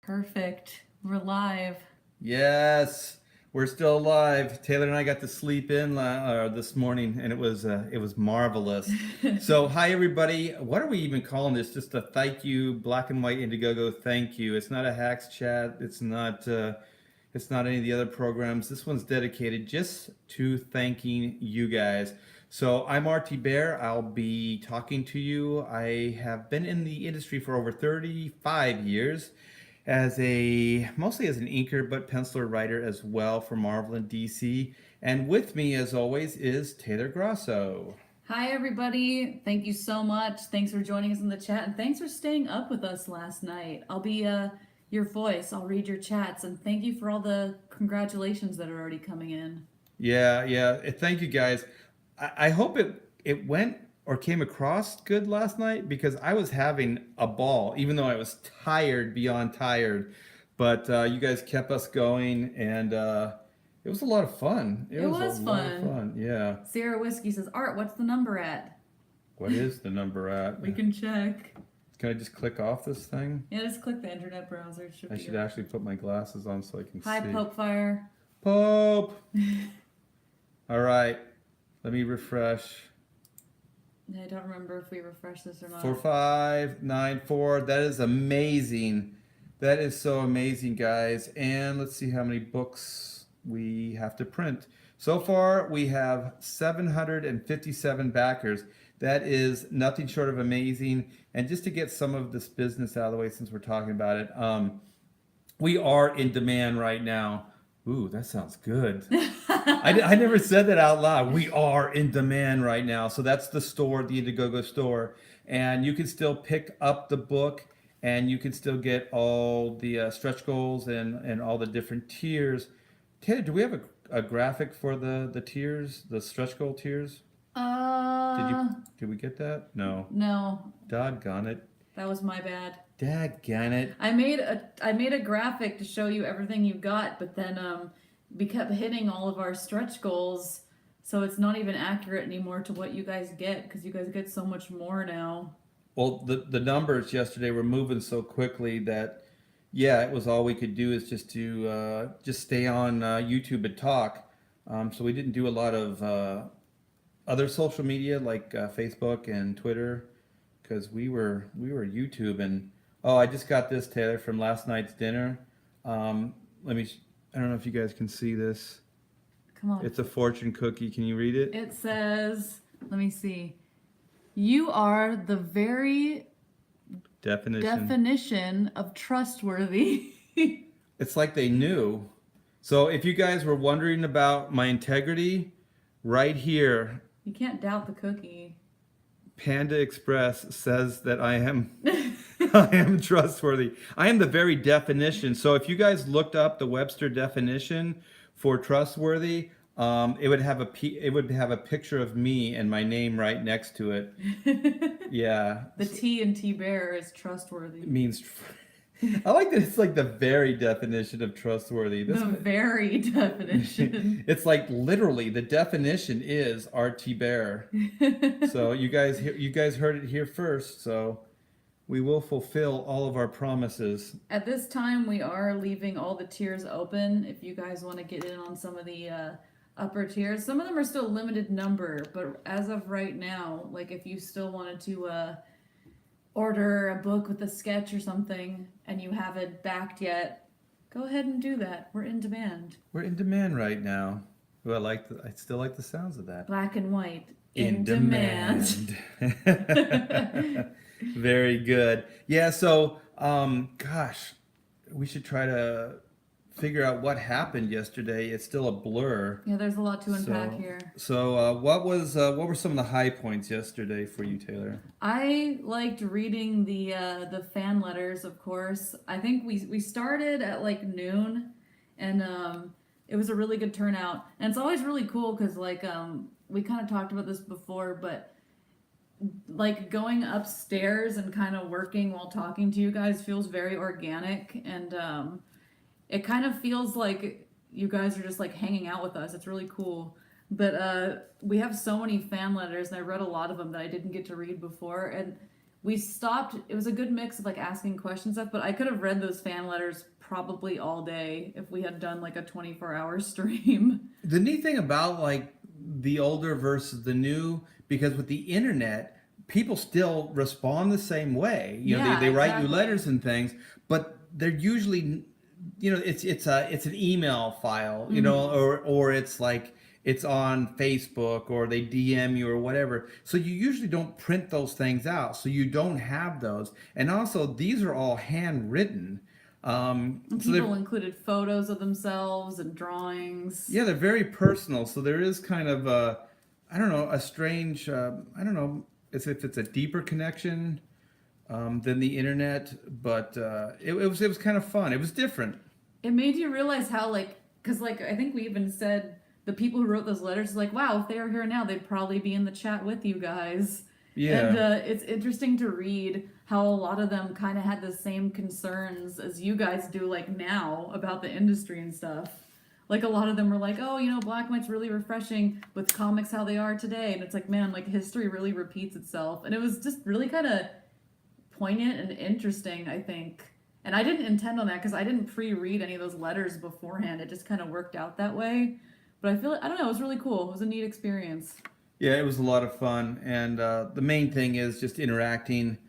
Perfect. We're live. Yes, we're still alive. Taylor and I got to sleep in this morning, and it was marvelous. So, hi everybody. What are we even calling this? Just a thank you, Black and White Indiegogo. Thank you. It's not a hacks chat. It's not any of the other programs. This one's dedicated just to thanking you guys. So I'm RT Bear. I'll be talking to you. I have been in the industry for over 35 years mostly as an inker but penciler writer as well for Marvel and DC. And with me as always is Taylor Grosso. Hi, everybody. Thank you so much. Thanks for joining us in the chat, and thanks for staying up with us last night. I'll be your voice. I'll read your chats, and thank you for all the congratulations that are already coming in. Yeah. Thank you guys. I hope it went or came across good last night because I was having a ball, even though I was tired beyond tired. But you guys kept us going, and it was a lot of fun. It was a lot of fun. fun. Yeah. Sierra Whiskey says, Art, what's the number at? What is the number at? We can check. Can I just click off this thing? Yeah, just click the internet browser. I should actually put my glasses on so I can see. Hi, Pope Fire. Pope! All right. Let me refresh. I don't remember if we refreshed this or not. 4594. That is amazing. That is so amazing, guys. And let's see how many books we have to print. So far, we have 757 backers. That is nothing short of amazing. And just to get some of this business out of the way, since we're talking about it, we are in demand right now. Ooh, that sounds good. I never said that out loud. We are in demand right now. So that's the store, the Indiegogo store. And you can still pick up the book, and you can still get all the stretch goals and all the different tiers. Taylor, do we have a graphic for the tiers, the stretch goal tiers? Did we get that? No. No. Doggone it. That was my bad. Daggone it. I made a graphic to show you everything you got, but then we kept hitting all of our stretch goals, so it's not even accurate anymore to what you guys get, because you guys get so much more now. Well, the numbers yesterday were moving so quickly that, yeah, it was all we could do is just to just stay on YouTube and talk. So we didn't do a lot of other social media like Facebook and Twitter, because we were YouTube. And oh, I just got this, Taylor, from last night's dinner. I don't know if you guys can see this. Come on. It's a fortune cookie. Can you read it? It says, let me see. You are the very definition of trustworthy. It's like they knew. So if you guys were wondering about my integrity, right here, You can't doubt the cookie. Panda Express says that I am I am trustworthy. I am the very definition. So if you guys looked up the Webster definition for trustworthy, it would have a picture of me and my name right next to it. Yeah. The T in T Bear is trustworthy. It means I like that it's like the very definition of trustworthy. The very definition. It's like literally the definition is RT Bear. So you guys heard it here first. So we will fulfill all of our promises. At this time, we are leaving all the tiers open. If you guys want to get in on some of the upper tiers, some of them are still limited number, but as of right now, like if you still wanted to order a book with a sketch or something and you haven't backed yet, go ahead and do that. We're in demand. We're in demand right now. Ooh, I still like the sounds of that. Black and White in demand. Very good. Yeah, so gosh, we should try to figure out what happened yesterday. It's still a blur. Yeah, there's a lot to unpack here. So what were some of the high points yesterday for you, Taylor? I liked reading the fan letters, of course. I think we started at like noon, and it was a really good turnout. And it's always really cool because like we kind of talked about this before, but like going upstairs and kind of working while talking to you guys feels very organic, and it kind of feels like you guys are just like hanging out with us. It's really cool. But we have so many fan letters, and I read a lot of them that I didn't get to read before, and we stopped. It was a good mix of like asking questions stuff, but I could have read those fan letters probably all day if we had done like a 24-hour stream. The neat thing about like the older versus the new, because with the internet, people still respond the same way. You know, Yeah, they write you exactly. letters and things, but they're usually, you know, it's an email file, you know, or it's like it's on Facebook or they DM you or whatever. So you usually don't print those things out, so you don't have those. And also, these are all handwritten. And So they're people included photos of themselves and drawings. Yeah, they're very personal. So there is kind of a, I don't know, a strange, I don't know, as if it's a deeper connection than the internet, but it was kind of fun. It was different. It made you realize how like, because like I think we even said the people who wrote those letters like, wow, if they were here now, they'd probably be in the chat with you guys. And Yeah. it's interesting to read how a lot of them kind of had the same concerns as you guys do, like now about the industry and stuff. Like a lot of them were like, oh, you know, Black and White's really refreshing with comics how they are today. And it's like, man, like history really repeats itself. And it was just really kind of poignant and interesting, I think. And I didn't intend on that because I didn't pre-read any of those letters beforehand. It just kind of worked out that way. But I feel like, I don't know, it was really cool. It was a neat experience. Yeah, it was a lot of fun. And the main thing is just interacting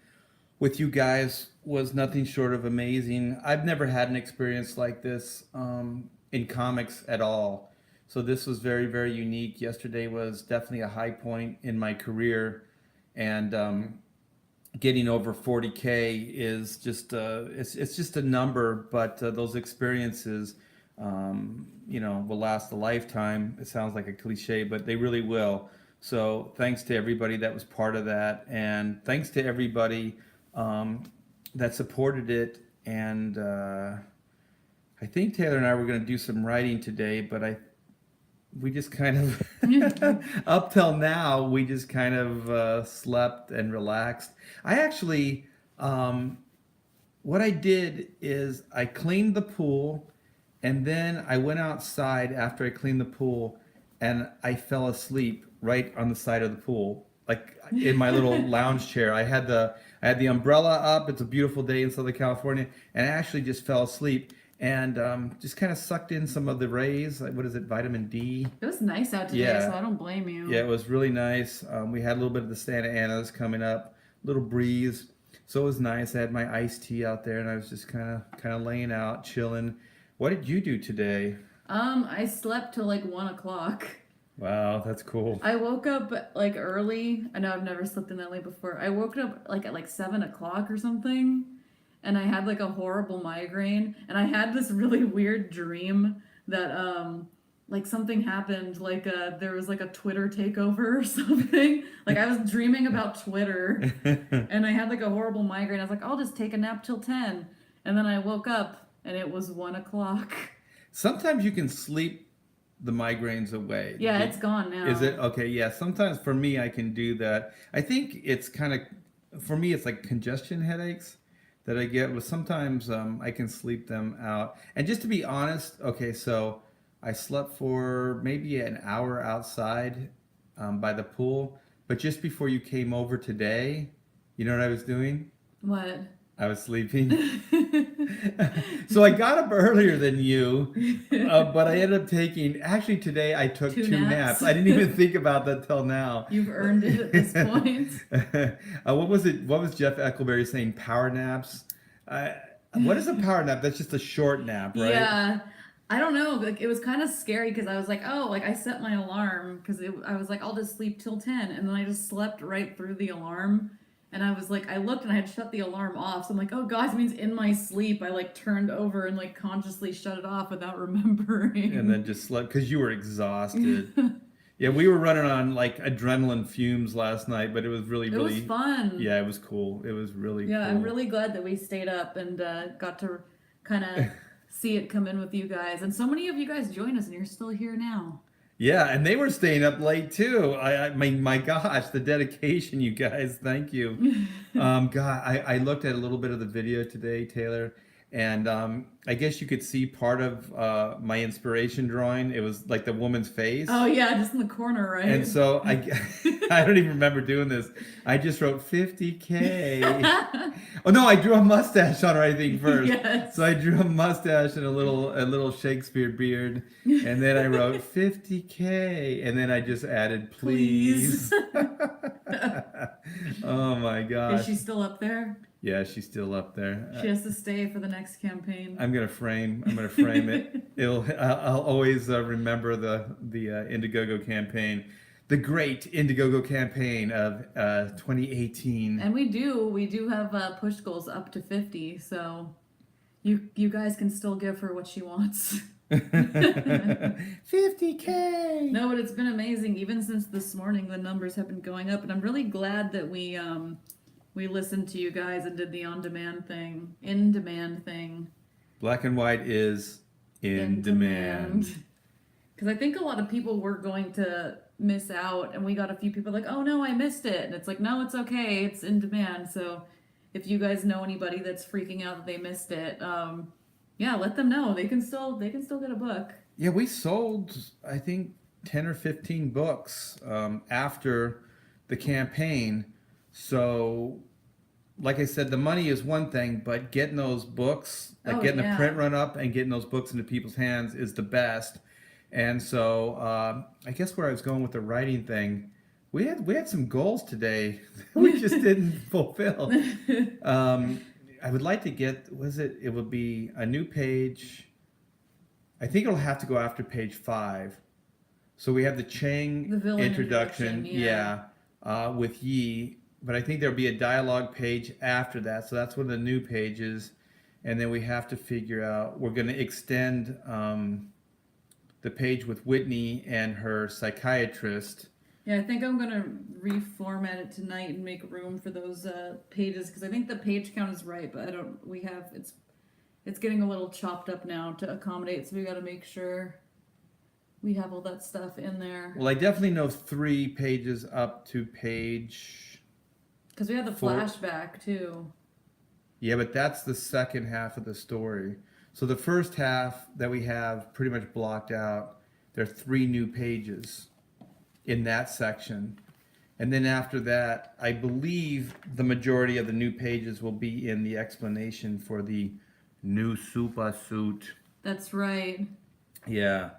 with you guys was nothing short of amazing. I've never had an experience like this in comics at all. So this was very, very unique. Yesterday was definitely a high point in my career. And getting over 40K is just it's just a number, but those experiences, you know, will last a lifetime. It sounds like a cliche, but they really will. So thanks to everybody that was part of that, and thanks to everybody that supported it. And I think Taylor and I were going to do some writing today, but we just kind of up till now we just kind of slept and relaxed. I actually what I did is I cleaned the pool, and then I went outside after I cleaned the pool, and I fell asleep right on the side of the pool, like in my little lounge chair. I had the umbrella up. It's a beautiful day in Southern California, and I actually just fell asleep and just kind of sucked in some of the rays. Like, what is it, vitamin D? It was nice out today, Yeah. so I don't blame you. Yeah, it was really nice. We had a little bit of the Santa Anas coming up, little breeze, so it was nice. I had my iced tea out there, and I was just kind of laying out, chilling. What did you do today? I slept till like 1 o'clock. Wow, that's cool. I woke up like early. I know I've never slept in that late before. I woke up like at like 7 o'clock or something, and I had like a horrible migraine, and I had this really weird dream that like something happened, like there was like a Twitter takeover or something. Like I was dreaming about Twitter, and I had like a horrible migraine. I was like, I'll just take a nap till 10, and then I woke up and it was 1 o'clock. Sometimes you can sleep the migraines away. Yeah, it's gone now. Is it? Okay, yeah. Sometimes for me, I can do that. I think it's kind of, for me, it's like congestion headaches that I get. But sometimes I can sleep them out. And just to be honest, okay, so I slept for maybe an hour outside by the pool. But just before you came over today, you know what I was doing? What? I was sleeping. So I got up earlier than you, but I ended up taking, actually today I took Two two naps. naps. I didn't even think about that till now. You've earned it at this point. What was it? What was Jeff Eckleberry saying? Power naps? What is a power nap? That's just a short nap, right? Yeah. I don't know. Like it was kind of scary because I was like, oh, like I set my alarm because I was like, I'll just sleep till 10, and then I just slept right through the alarm. And I was like, I looked and I had shut the alarm off. So I'm like, oh gosh, it means in my sleep I like turned over and like consciously shut it off without remembering. And then just slept because you were exhausted. Yeah, we were running on like adrenaline fumes last night, but it was really, It really was fun. Yeah, it was cool. It was really Yeah, cool. I'm really glad that we stayed up and got to kind of see it come in with you guys. And so many of you guys joined us, and you're still here now. Yeah, and they were staying up late too. I mean, my gosh, the dedication, you guys. Thank you. God, I looked at a little bit of the video today, Taylor, And I guess you could see part of my inspiration drawing. It was like the woman's face. Oh yeah, just in the corner, right? And so I don't even remember doing this. I just wrote 50K. Oh no, I drew a mustache on her, I think, first. Yes. So I drew a mustache and a little Shakespeare beard, and then I wrote 50K, and then I just added please. Oh my gosh. Is she still up there? Yeah, she's still up there. She has to stay for the next campaign. I'm gonna frame it. I'll always remember the Indiegogo campaign, the great Indiegogo campaign of 2018. And we do have push goals up to 50, so you guys can still give her what she wants. 50K. No, but it's been amazing. Even since this morning, the numbers have been going up, and I'm really glad that we listened to you guys and did the in-demand thing. Black and White is in demand. Because I think a lot of people were going to miss out, and we got a few people like, oh no, I missed it. And it's like, no, it's okay. It's in demand. So if you guys know anybody that's freaking out that they missed it, yeah, let them know. They can still get a book. Yeah, we sold, I think, 10 or 15 books after the campaign. So, like I said, the money is one thing, but getting those books, like getting the print run up and getting those books into people's hands is the best. And so, I guess where I was going with the writing thing, we had some goals today we just didn't fulfill. I would like to get, it would be a new page. I think it'll have to go after page 5. So we have the Chang introduction, with Yi. But I think there'll be a dialogue page after that. So that's one of the new pages. And then we have to figure out, we're going to extend the page with Whitney and her psychiatrist. Yeah, I think I'm going to reformat it tonight and make room for those pages, because I think the page count is right, but it's getting a little chopped up now to accommodate. So we got to make sure we have all that stuff in there. Well, I definitely know 3 pages up to page... Because we have the flashback, too. Yeah, but that's the second half of the story. So the first half that we have pretty much blocked out, there are 3 new pages in that section. And then after that, I believe the majority of the new pages will be in the explanation for the new super suit. That's right. Yeah.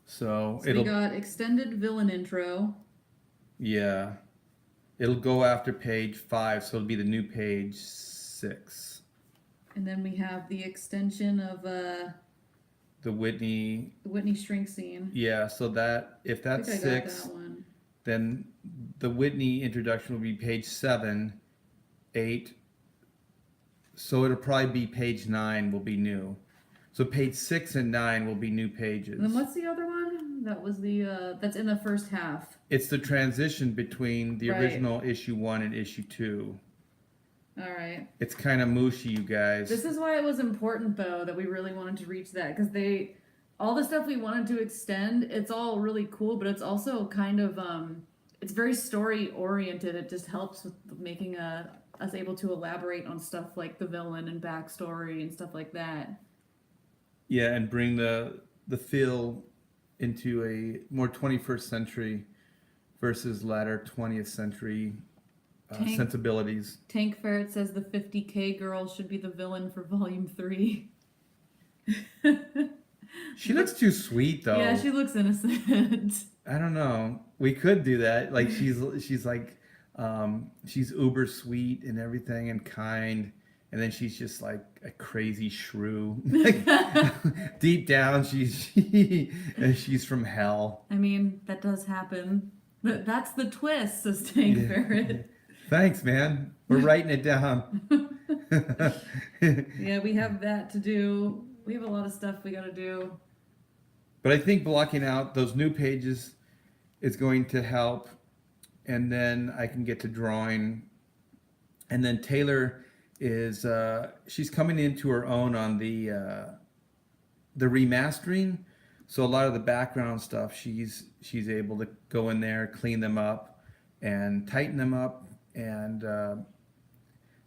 So we got extended villain intro. Yeah. It'll go after page 5, so it'll be the new page 6. And then we have the extension of the Whitney shrink scene. Yeah, so that if that's 6, that one. Then the Whitney introduction will be page 7, 8. So it'll probably be page 9 will be new. So page 6 and 9 will be new pages. And then what's the other one? That was the that's in the first half. It's the transition between the original issue 1 and issue 2. All right. It's kind of mushy, you guys. This is why it was important, though, that we really wanted to reach that, because all the stuff we wanted to extend, it's all really cool, but it's also kind of it's very story oriented. It just helps with making us able to elaborate on stuff like the villain and backstory and stuff like that. Yeah, and bring the feel into a more 21st century versus latter 20th century sensibilities. Tank Ferret says the 50K girl should be the villain for volume 3. She looks too sweet though. Yeah, she looks innocent. I don't know. We could do that. Like she's like she's uber sweet and everything and kind, and then she's just like a crazy shrew. Like, deep down she's from hell. I mean, that does happen. That's the twist, says Tank Ferret. Thanks, man. We're writing it down. Yeah, we have that to do. We have a lot of stuff we got to do. But I think blocking out those new pages is going to help. And then I can get to drawing. And then Taylor is, she's coming into her own on the remastering. So a lot of the background stuff, she's able to go in there, clean them up, and tighten them up. And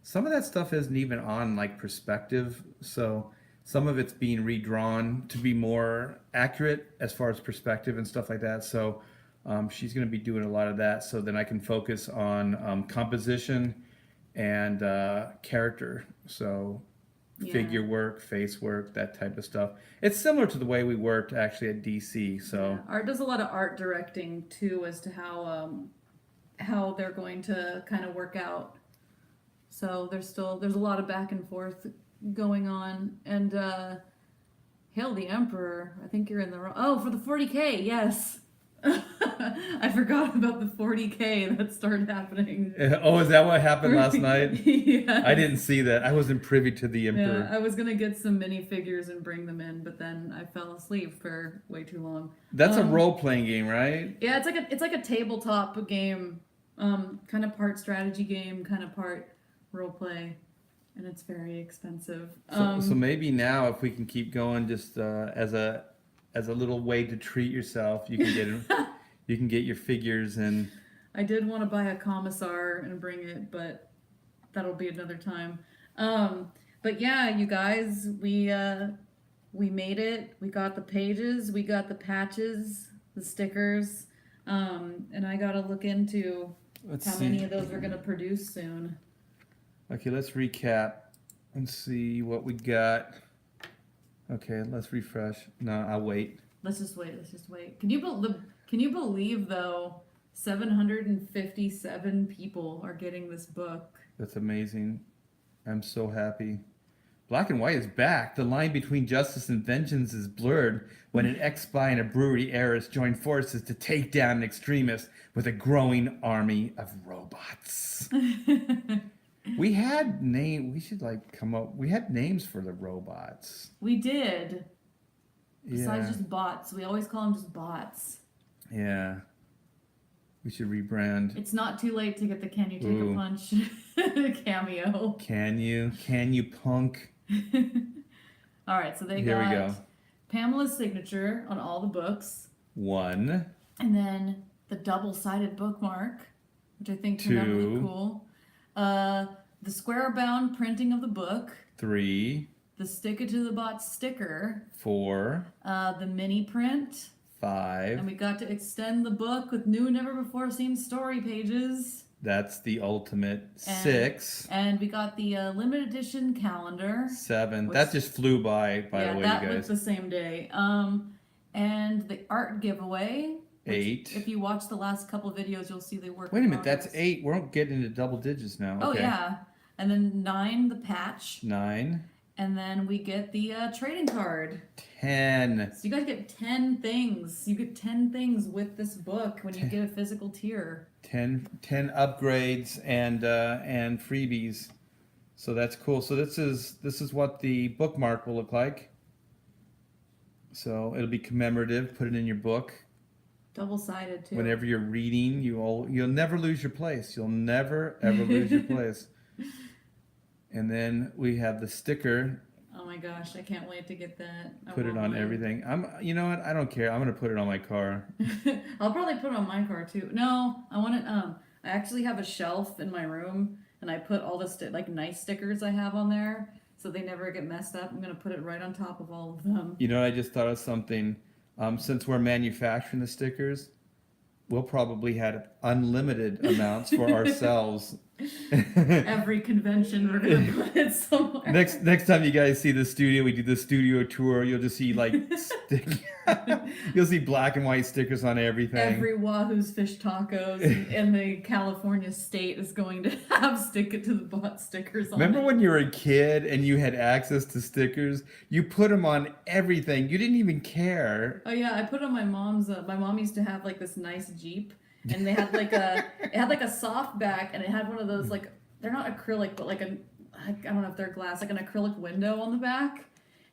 some of that stuff isn't even on like perspective, so some of it's being redrawn to be more accurate as far as perspective and stuff like that. So she's going to be doing a lot of that, so then I can focus on composition and character. So figure work, face work, that type of stuff. It's similar to the way we worked actually at DC. So Art does a lot of art directing too, as to how they're going to kind of work out. So there's a lot of back and forth going on. And Hail the Emperor, I think you're in the wrong. Oh, for the 40K, yes. I forgot about the 40K that started happening. oh, is that what happened last night? Yeah. I didn't see that. I wasn't privy to the Emperor. Yeah, I was gonna get some minifigures and bring them in, but then I fell asleep for way too long. That's a role-playing game, right? Yeah, it's like a tabletop game, kind of part strategy game, kind of part role play, and it's very expensive. So maybe now, if we can keep going, just as a little way to treat yourself, you can get you can get your figures and. I did want to buy a commissar and bring it, but that'll be another time. But yeah, you guys, we made it. We got the pages, we got the patches, the stickers, and I gotta look into how many of those we're gonna produce soon. Okay, let's recap and see what we got. Okay, let's refresh. No, I'll wait. Let's just wait. Can you believe though? 757 people are getting this book. That's amazing. I'm so happy. Black and White is back. The line between justice and vengeance is blurred when an ex-spy and a brewery heiress join forces to take down an extremist with a growing army of robots. We had we had names for the robots. We did. Besides Yeah. just bots. We always call them just bots. Yeah. We should rebrand. It's not too late to get the Can You Take a Punch cameo. Can you punk? All right, so Here we go. Pamela's signature on all the books. 1. And then the double-sided bookmark, which I think turned out really 2. cool. The square-bound printing of the book. 3. The Stick It to the Bot sticker. 4. The mini print. 5. And we got to extend the book with new, never-before-seen story pages. That's the ultimate. 6. And we got the limited edition calendar. 7. That just flew by the way, you that guys. was the same day. And the art giveaway. 8. If you watch the last couple of videos, you'll see they work. Wait a minute, that's 8. We're getting into double digits now. Oh, Okay. yeah. And then 9, the patch. 9. And then we get the trading card. 10. So you guys get 10 things. You get 10 things with this book when you get a physical tier. 10 upgrades and freebies. So that's cool. So this is what the bookmark will look like. So it'll be commemorative. Put it in your book. Double-sided too. Whenever you're reading, you'll never lose your place. You'll never ever lose your place. And then we have the sticker. Oh my gosh, I can't wait to get that. Put it on everything. You know what? I don't care. I'm gonna put it on my car. I'll probably put it on my car too. No, I want it. I actually have a shelf in my room, and I put all the nice stickers I have on there, so they never get messed up. I'm gonna put it right on top of all of them. You know, I just thought of something. Since we're manufacturing the stickers, we'll probably have unlimited amounts for ourselves. Every convention we're gonna put it somewhere. Next time you guys see the studio, we do the studio tour. You'll just see you'll see black and white stickers on everything. Every Wahoo's Fish Tacos in the California state is going to have Stick It to the Bot stickers on Remember it. when you were a kid and you had access to stickers? You put them on everything. You didn't even care. Oh yeah, I put on my mom's. My mom used to have this nice Jeep. And they had it had a soft back, and it had one of those they're not acrylic, but I don't know if they're glass, an acrylic window on the back.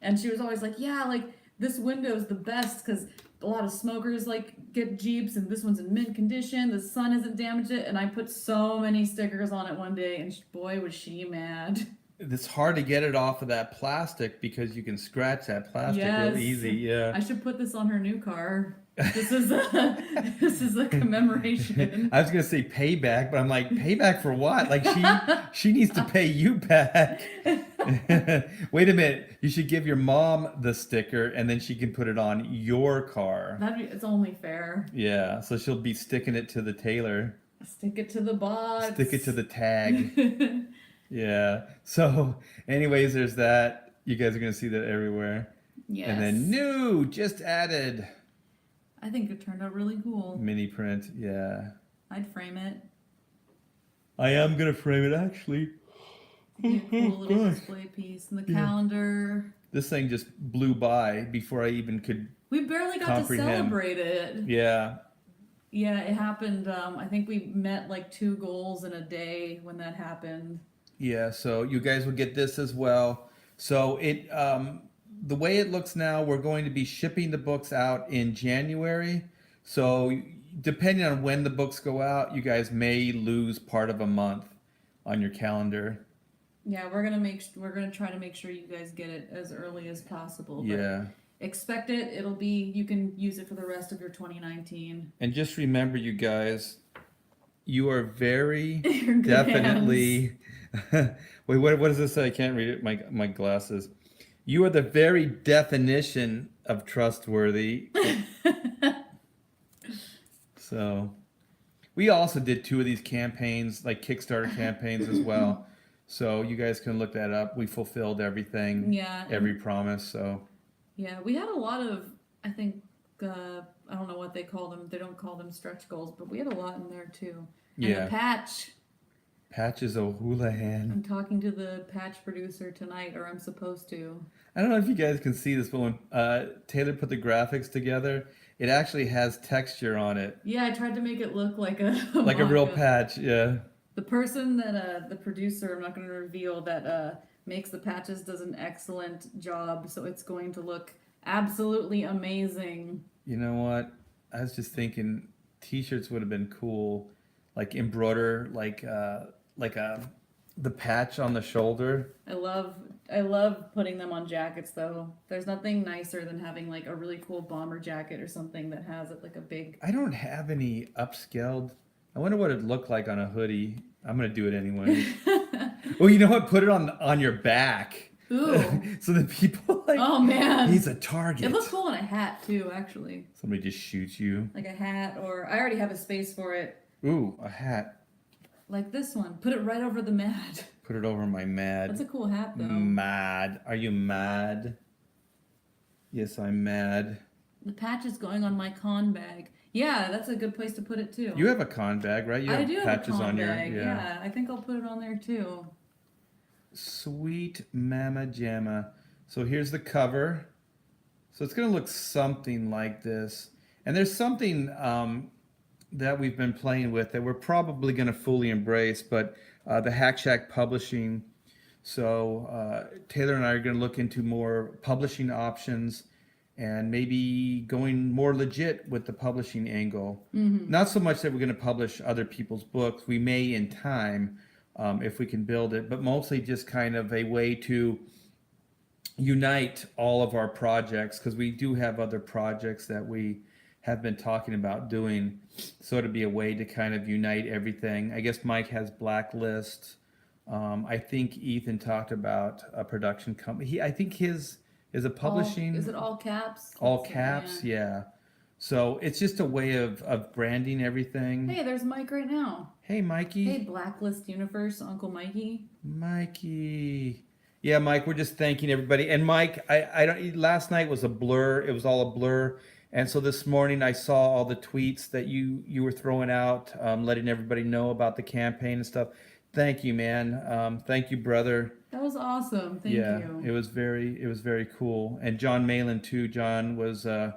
And she was always like, yeah, this window's the best because a lot of smokers get Jeeps, and this one's in mint condition. The sun hasn't damaged it. And I put so many stickers on it one day, and boy was she mad. it's hard to get it off of that plastic because you can scratch that plastic real Yes. easy. Yeah. I should put this on her new car. This is a this is a commemoration. I was gonna say payback, but I'm like, payback for what? Like she needs to pay you back. Wait a minute. You should give your mom the sticker and then she can put it on your car. It's only fair. Yeah, so she'll be sticking it to the Taylor. Stick it to the box. Stick it to the tag. Yeah. So, anyways, there's that. You guys are gonna see that everywhere. Yes. And then new, just added I think it turned out really cool. mini print. Yeah. I'd frame it. I am gonna frame it actually. Be a cool little gosh. display piece. And the calendar. This thing just blew by before I even could. We barely got Comprehend. to celebrate it. Yeah. Yeah, it happened. I think we met like 2 goals in a day when that happened. Yeah. So you guys will get this as well. So the way it looks now, we're going to be shipping the books out in January. So depending on when the books go out, you guys may lose part of a month on your calendar. Yeah, we're gonna try to make sure you guys get it as early as possible. But Yeah. expect it. You can use it for the rest of your 2019. And just remember, you guys, you are very You're in good definitely. Wait, what does this say? I can't read it. My glasses. You are the very definition of trustworthy. So, we also did 2 of these campaigns, like Kickstarter campaigns as well. So you guys can look that up. We fulfilled everything, Yeah. every promise. So Yeah, we had a lot of, I think, I don't know what they call them. They don't call them stretch goals, but we had a lot in there too. And yeah, the patch. Patches O'Houlihan. I'm talking to the patch producer tonight, or I'm supposed to. I don't know if you guys can see this, but when Taylor put the graphics together, it actually has texture on it, Yeah, I tried to make it look like a like a real mock-up. patch. Yeah. The person that the producer, I'm not going to reveal, that makes the patches does an excellent job, so it's going to look absolutely amazing. You know what? I was just thinking, T-shirts would have been cool, like embroider, like the patch on the shoulder. I love putting them on jackets though. There's nothing nicer than having like a really cool bomber jacket or something that has it like a big. I don't have any upscaled. I wonder what it'd look like on a hoodie. I'm gonna do it anyway. Oh, you know what? Put it on your back. Ooh. So that people like. Oh man. He's a target. It looks cool in a hat too, actually. Somebody just shoots you. Like a hat, or I already have a space for it. Ooh, a hat. Like this one. Put it right over the mad. Put it over my mad. That's a cool hat though. Mad. Are you mad? Yes, I'm mad. The patch is going on my con bag. Yeah, that's a good place to put it too. You have a con bag, right? You I have do have patches a con on bag. your. Yeah, I think I'll put it on there too. Sweet Mama Jamma. So here's the cover. So it's going to look something like this. And there's something that we've been playing with that we're probably going to fully embrace, but the Hack Shack Publishing. So Taylor and I are going to look into more publishing options and maybe going more legit with the publishing angle. Mm-hmm. Not so much that we're going to publish other people's books. We may in time if we can build it, but mostly just kind of a way to unite all of our projects, because we do have other projects that we have been talking about doing. So it'd be a way to kind of unite everything. I guess Mike has Blacklist. I think Ethan talked about a production company. I think his is a publishing. Is it all caps? All caps, yeah. So it's just a way of branding everything. Hey, there's Mike right now. Hey, Mikey. Hey, Blacklist Universe, Uncle Mikey. Mikey. Yeah, Mike, we're just thanking everybody. And Mike, I don't. Last night was a blur. It was all a blur. And so this morning I saw all the tweets that you were throwing out, letting everybody know about the campaign and stuff. Thank you, man. Thank you, brother. That was awesome. Thank you. Yeah, it was very cool. And John Malin too. John was it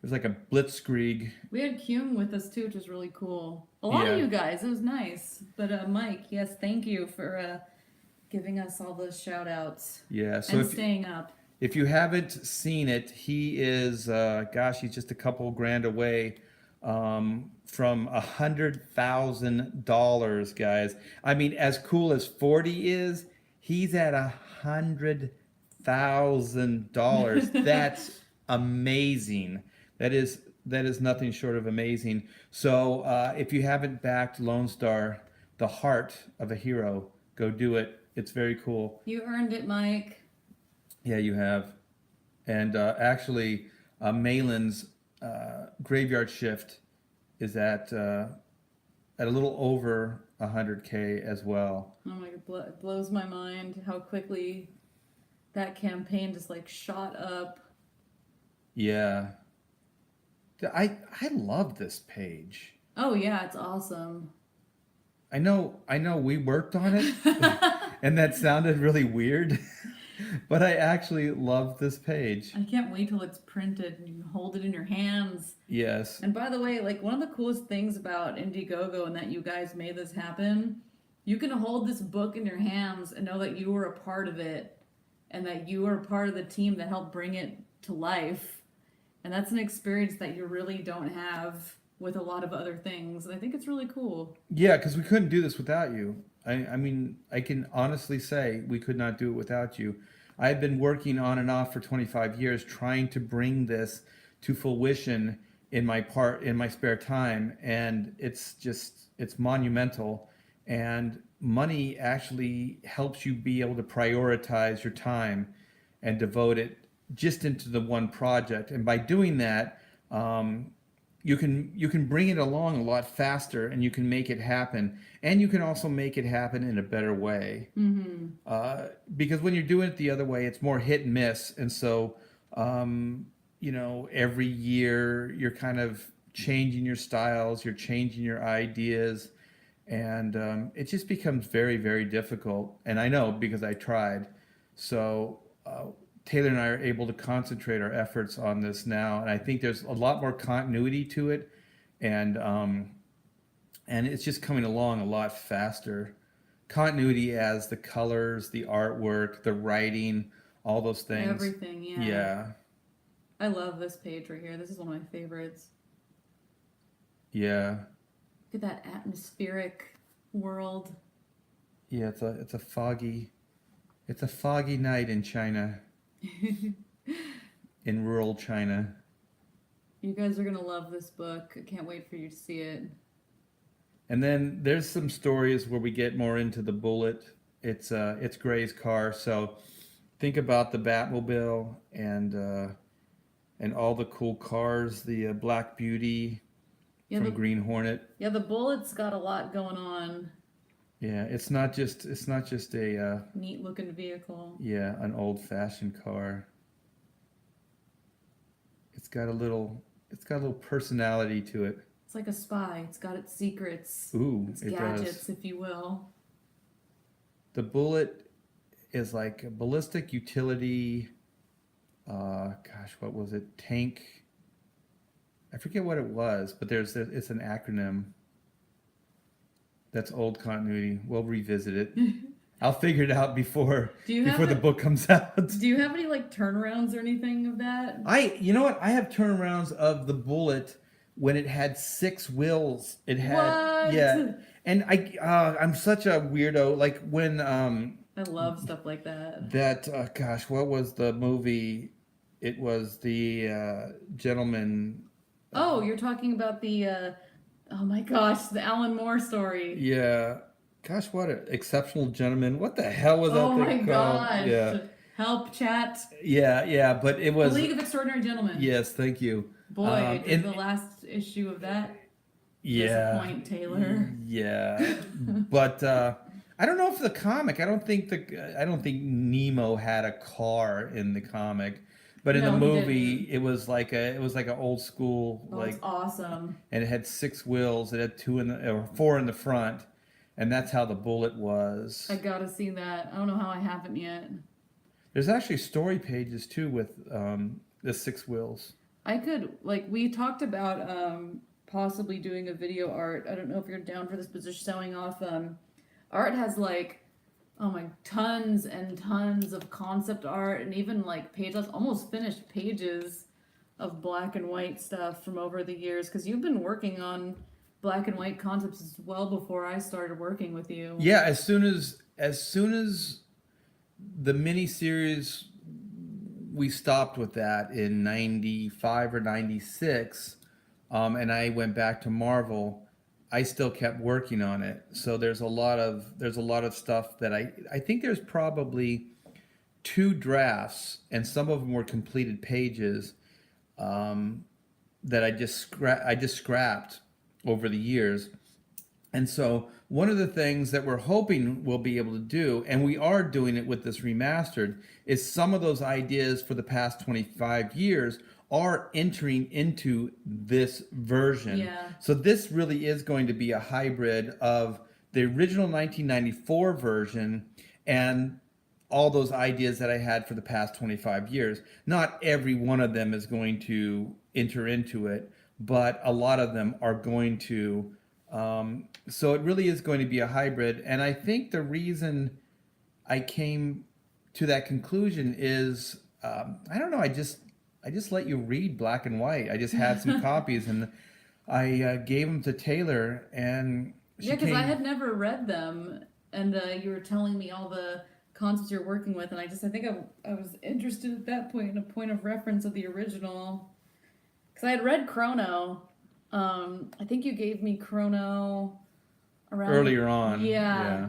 was like a blitzkrieg. We had Kuhn with us too, which was really cool. A lot of you guys. It was nice. But Mike, yes, thank you for giving us all those shout outs. Yeah, so and staying up. If you haven't seen it, he is he's just a couple grand away from $100,000, guys. I mean, as cool as 40 is, He's at $100,000. That's amazing. That is nothing short of amazing. So if you haven't backed Lone Star, the heart of a hero, go do it. It's very cool. You earned it, Mike. Yeah, you have. And actually, Malin's graveyard shift is at a little over 100K as well. Oh my god, it blows my mind how quickly that campaign just like shot up. Yeah. I love this page. Oh yeah, it's awesome. I know we worked on it and that sounded really weird, but I actually love this page. I can't wait till it's printed and you can hold it in your hands. Yes. And by the way, like one of the coolest things about Indiegogo and that you guys made this happen, you can hold this book in your hands and know that you were a part of it and that you were part of the team that helped bring it to life. And that's an experience that you really don't have with a lot of other things. And I think it's really cool. Yeah, because we couldn't do this without you. I mean, I can honestly say we could not do it without you. I've been working on and off for 25 years trying to bring this to fruition in my spare time, and it's monumental. And money actually helps you be able to prioritize your time and devote it just into the one project. And by doing that, you can bring it along a lot faster, and you can make it happen. And you can also make it happen in a better way. Mm-hmm. Because when you're doing it the other way, it's more hit and miss. And so, every year you're kind of changing your styles, you're changing your ideas, and it just becomes very, very difficult. And I know because I tried. So Taylor and I are able to concentrate our efforts on this now, and I think there's a lot more continuity to it, and it's just coming along a lot faster. Continuity as the colors, the artwork, the writing, all those things. Everything, yeah. Yeah. I love this page right here. This is one of my favorites. Yeah. Look at that atmospheric world. Yeah, it's a foggy night in China. In rural China. You guys are gonna love this book. I can't wait for you to see it. And then there's some stories where we get more into the Bullet. It's Gray's car, so think about the Batmobile and all the cool cars, the Black Beauty from Green Hornet. Yeah, the Bullet's got a lot going on. Yeah, it's not just a neat looking vehicle. Yeah, an old-fashioned car. It's got a little personality to it. It's like a spy. It's got its secrets. Ooh, its it gadgets, does. if you will. The Bullet is like a ballistic utility. What was it? Tank. I forget what it was, but it's an acronym. That's old continuity. We'll revisit it. I'll figure it out before the book comes out. Do you have any like turnarounds or anything of that? You know what? I have turnarounds of the Bullet when it had 6 wheels. It had What? and I'm such a weirdo. Like when I love stuff like that. That what was the movie? It was the Gentleman. Oh, you're talking about the oh my gosh, the Alan Moore story. Yeah. Gosh, what an Exceptional Gentleman. What the hell was that Oh my thing called? gosh. Yeah. Help, chat. Yeah, but it was... The League of Extraordinary Gentlemen. Yes, thank you. Boy, did the last issue of that disappoint Taylor. Yeah. But I don't know if the comic, I don't think Nemo had a car in the comic. But in the movie, it was like an old school it's awesome. And it had 6 wheels. It had 4 in the front, and that's how the Bullet was. I gotta see that. I don't know how I haven't yet. There's actually story pages too with the 6 wheels. I could we talked about possibly doing a video art. I don't know if you're down for this, but just showing off. Art has tons and tons of concept art and even pages, almost finished pages of black and white stuff from over the years, because you've been working on black and white concepts well before I started working with you. Yeah, as soon as the miniseries, we stopped with that in 95 or 96, and I went back to Marvel. I still kept working on it. So there's a lot of stuff that I think there's probably two drafts, and some of them were completed pages, um, that I just scrapped over the years. And so one of the things that we're hoping we'll be able to do, and we are doing it with this remastered, is some of those ideas for the past 25 years are entering into this version. Yeah. So this really is going to be a hybrid of the original 1994 version and all those ideas that I had for the past 25 years. Not every one of them is going to enter into it, but a lot of them are going to. So it really is going to be a hybrid. And I think the reason I came to that conclusion is, I don't know, I just let you read Black and White. I just had some copies, and I gave them to Taylor, and she Yeah, because I came. had never read them, and you were telling me all the concepts you're working with, and I think I was interested at that point in a point of reference of the original. Because I had read Chrono. I think you gave me Chrono around Earlier on. Yeah. Yeah.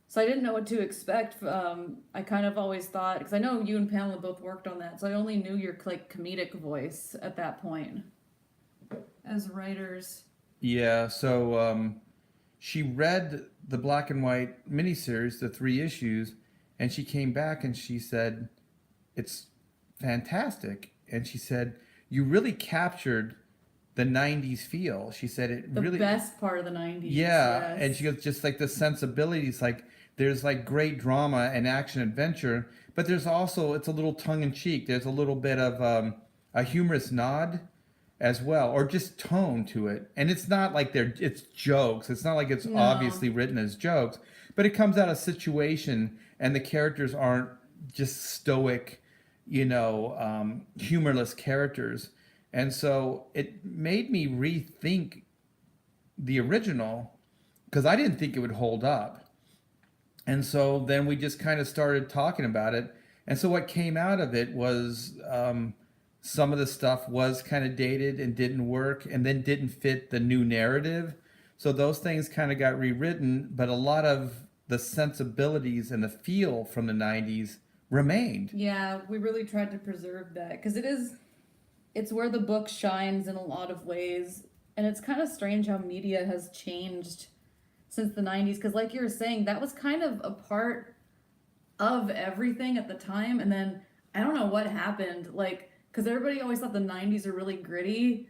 So I didn't know what to expect. I kind of always thought, because I know you and Pamela both worked on that, so I only knew your like comedic voice at that point as writers. Yeah. So she read the Black and White miniseries, the 3 issues, and she came back and she said, "It's fantastic." And she said, "You really captured the 90s feel." She said it The really. best part of the 90s. Yeah, Yes. and she goes, just like the sensibilities, like there's like great drama and action adventure, but there's also, it's a little tongue in cheek. There's a little bit of a humorous nod as well, or just tone to it. And it's not like it's jokes. It's not like it's No. obviously written as jokes, but it comes out of situation, and the characters aren't just stoic, humorless characters. And so it made me rethink the original, because I didn't think it would hold up. And so then we just kind of started talking about it. And so what came out of it was, some of the stuff was kind of dated and didn't work, and then didn't fit the new narrative. So those things kind of got rewritten, but a lot of the sensibilities and the feel from the 90s remained. Yeah, we really tried to preserve that because it's where the book shines in a lot of ways. And it's kind of strange how media has changed since the 90s. Because, like you were saying, that was kind of a part of everything at the time. And then I don't know what happened. Like, because everybody always thought the 90s are really gritty.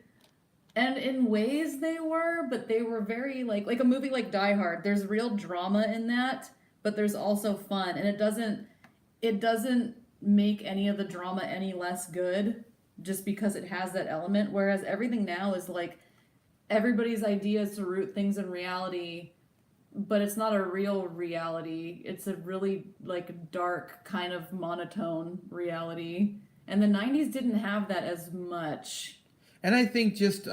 And in ways they were, but they were very, like a movie like Die Hard. There's real drama in that, but there's also fun. And it doesn't make any of the drama any less good just because it has that element. Whereas everything now is like, everybody's idea is to root things in reality, but it's not a real reality. It's a really like dark kind of monotone reality. And the 90s didn't have that as much. And I think just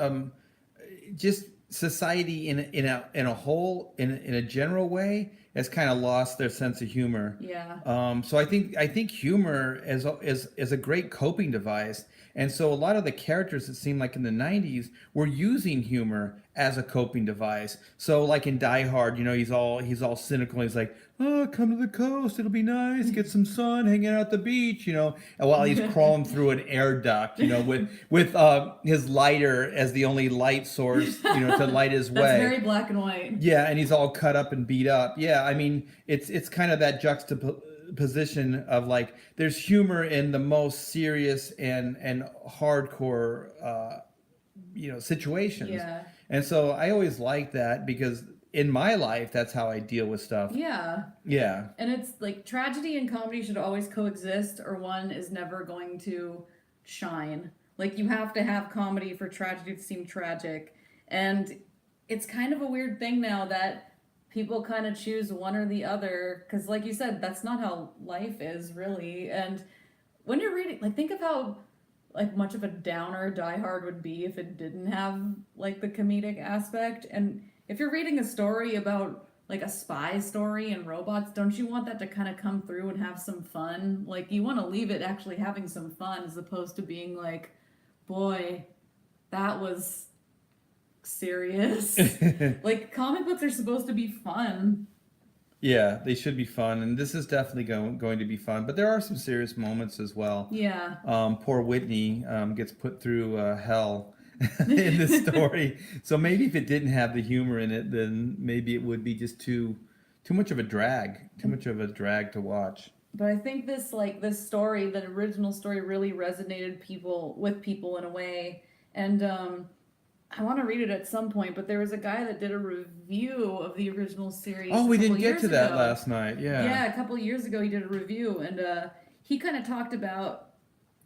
society in a whole, in a general way, has kind of lost their sense of humor. Yeah. So I think humor is a great coping device. And so a lot of the characters that seem like in the 90s were using humor as a coping device. So like in Die Hard, he's all cynical. He's like, "Oh, come to the coast. It'll be nice. Get some sun, hanging out at the beach," and while he's crawling through an air duct, with his lighter as the only light source, to light his way. That's very Black and White. Yeah, and he's all cut up and beat up. Yeah, I mean, it's kind of that juxtaposition of like, there's humor in the most serious and hardcore situations. Yeah. And so I always like that, because in my life that's how I deal with stuff. Yeah. Yeah. And it's like tragedy and comedy should always coexist, or one is never going to shine. Like, you have to have comedy for tragedy to seem tragic. And it's kind of a weird thing now that people kind of choose one or the other, because like you said, that's not how life is really. And when you're reading, like, think of how like much of a downer Die Hard would be if it didn't have like the comedic aspect. And if you're reading a story about like a spy story and robots, don't you want that to kind of come through and have some fun? Like you want to leave it actually having some fun as opposed to being like, boy, that was serious. Like comic books are supposed to be fun. Yeah, they should be fun, and this is definitely going to be fun. But there are some serious moments as well. Yeah. Poor Whitney gets put through hell in this story. So maybe if it didn't have the humor in it, then maybe it would be just too much of a drag, to watch. But I think this story, the original story, really resonated with people in a way, and I want to read it at some point. But there was a guy that did a review of the original series. Oh, we didn't get years to that ago. last night. Yeah. Yeah, a couple years ago he did a review, and he kind of talked about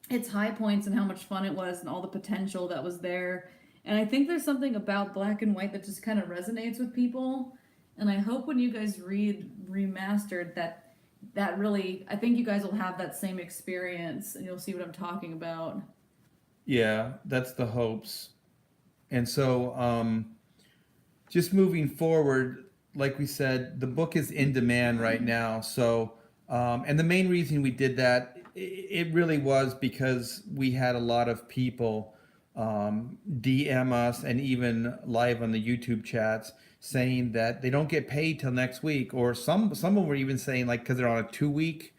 its high points and how much fun it was and all the potential that was there. And I think there's something about Black and White that just kind of resonates with people. And I hope when you guys read Remastered that really, I think you guys will have that same experience and you'll see what I'm talking about. Yeah, that's the hopes. And so, just moving forward, like we said, the book is in demand right now. So, and the main reason we did that, it really was because we had a lot of people DM us and even live on the YouTube chats saying that they don't get paid till next week, or some were even saying like because they're on a 2 week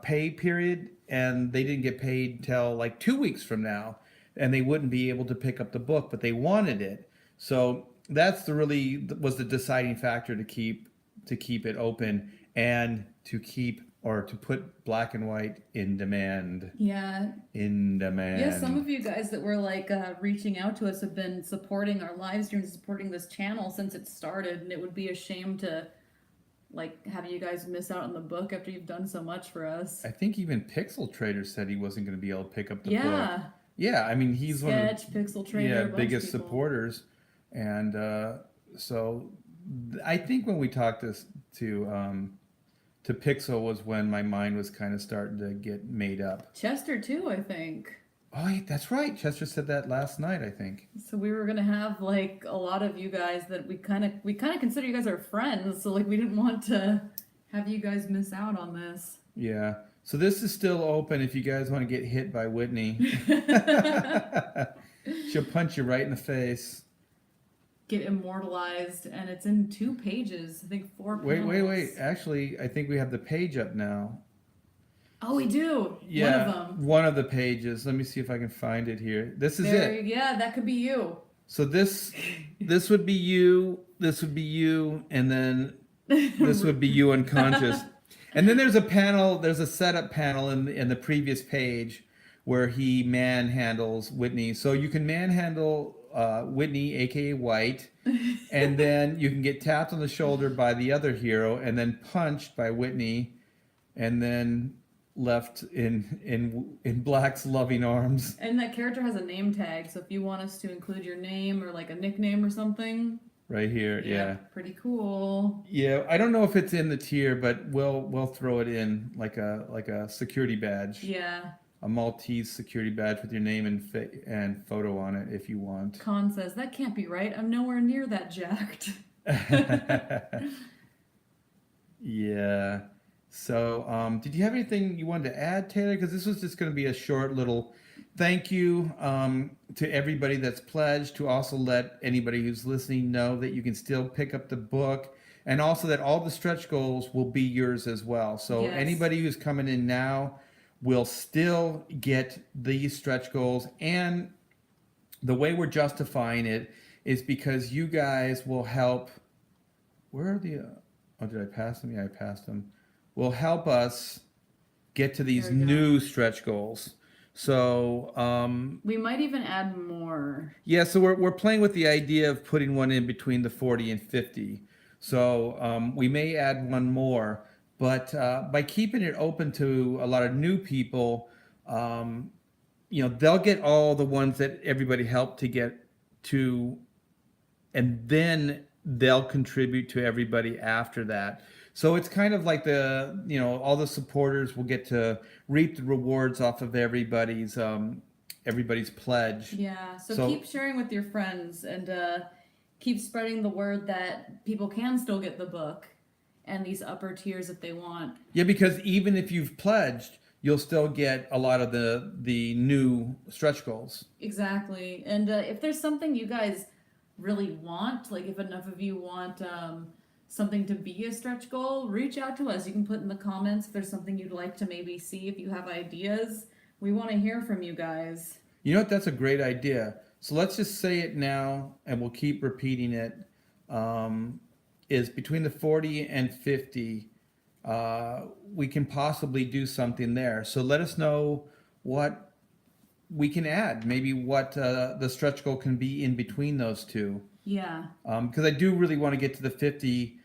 pay period and they didn't get paid till like 2 weeks from now, and they wouldn't be able to pick up the book, but they wanted it. So that's was the deciding factor to keep it open and to put Black and White in demand. Yeah. In demand. Yeah, some of you guys that were like reaching out to us have been supporting our live streams, supporting this channel since it started, and it would be a shame to like have you guys miss out on the book after you've done so much for us. I think even Pixel Trader said he wasn't going to be able to pick up the book. Yeah. Yeah, I mean he's one of the Pixel Trader, biggest supporters, and so I think when we talked this to Pixel was when my mind was kind of starting to get made up. Chester too, I think. Oh, yeah, that's right. Chester said that last night, I think. So we were gonna have like a lot of you guys that we kind of consider you guys our friends. So like we didn't want to have you guys miss out on this. Yeah. So this is still open if you guys want to get hit by Whitney. She'll punch you right in the face. Get immortalized, and it's in 2 pages. I think 4 panels. Wait. Actually, I think we have the page up now. Oh, we do. Yeah, one of them. One of the pages. Let me see if I can find it here. This is it. Yeah, that could be you. So this would be you. This would be you, and then this would be you unconscious. And then there's a panel. There's a setup panel in the previous page where he manhandles Whitney. So you can manhandle Whitney, aka White, and then you can get tapped on the shoulder by the other hero, and then punched by Whitney, and then left in Black's loving arms. And that character has a name tag, so if you want us to include your name or like a nickname or something. Right here, yeah. Pretty cool. Yeah, I don't know if it's in the tier, but we'll throw it in like a security badge. Yeah. A Maltese security badge with your name and photo on it if you want. Con says, that can't be right. I'm nowhere near that jacked. Yeah. So, did you have anything you wanted to add, Taylor? Because this was just going to be a short little thank you to everybody that's pledged, to also let anybody who's listening know that you can still pick up the book, and also that all the stretch goals will be yours as well. So yes. Anybody who's coming in now will still get these stretch goals, and the way we're justifying it is because you guys will help. Where are the? Oh, did I pass them? Yeah, I passed them. Will help us get to these new stretch goals. So we might even add more. Yeah, so we're playing with the idea of putting one in between the 40 and 50. So we may add one more, but by keeping it open to a lot of new people, they'll get all the ones that everybody helped to get to, and then they'll contribute to everybody after that. So it's kind of like all the supporters will get to reap the rewards off of everybody's pledge. Yeah. So keep sharing with your friends and keep spreading the word that people can still get the book and these upper tiers if they want. Yeah, because even if you've pledged, you'll still get a lot of the new stretch goals. Exactly. And if there's something you guys really want, like if enough of you want something to be a stretch goal, reach out to us. You can put in the comments if there's something you'd like to maybe see, if you have ideas. We want to hear from you guys. You know what? That's a great idea. So let's just say it now, and we'll keep repeating it. Is between the 40 and 50, we can possibly do something there. So let us know what we can add, maybe what the stretch goal can be in between those two. Yeah. Because I do really want to get to the 50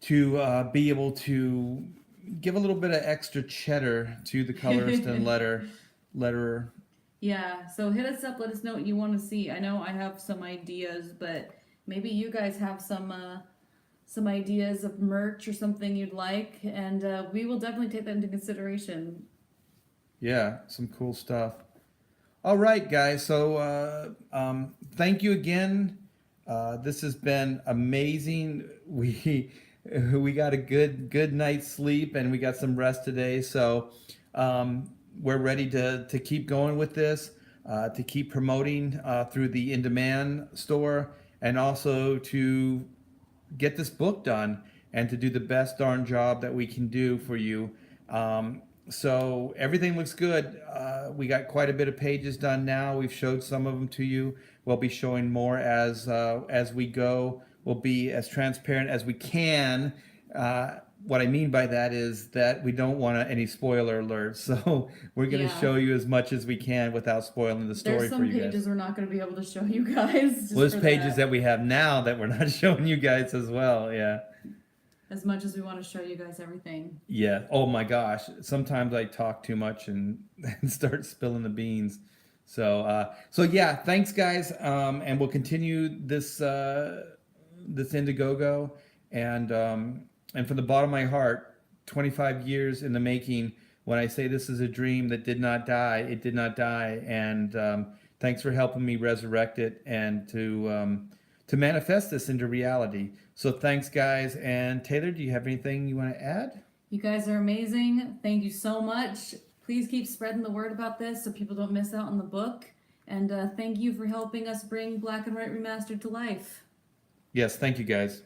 to be able to give a little bit of extra cheddar to the colorist and letterer. Yeah, so hit us up, let us know what you want to see. I know I have some ideas, but maybe you guys have some ideas of merch or something you'd like, and we will definitely take that into consideration. Yeah, some cool stuff. All right, guys. So thank you again. This has been amazing. We got a good night's sleep and we got some rest today. So we're ready to keep going with this, to keep promoting through the in-demand store, and also to get this book done and to do the best darn job that we can do for you. So everything looks good. We got quite a bit of pages done now. We've showed some of them to you. We'll be showing more as we go. We'll be as transparent as we can. What I mean by that is that we don't want any spoiler alerts. So we're going to show you as much as we can without spoiling the story for you guys. There's some pages we're not going to be able to show you guys. Well, there's pages that we have now that we're not showing you guys as well. Yeah. As much as we want to show you guys everything. Yeah. Oh my gosh. Sometimes I talk too much and start spilling the beans. So yeah, thanks guys. And we'll continue this Indiegogo, and from the bottom of my heart, 25 years in the making. When I say this is a dream that did not die, it did not die. And thanks for helping me resurrect it and to manifest this into reality. So thanks, guys. And Taylor, do you have anything you want to add? You guys are amazing. Thank you so much. Please keep spreading the word about this so people don't miss out on the book. And thank you for helping us bring Black and White Remastered to life. Yes, thank you, guys.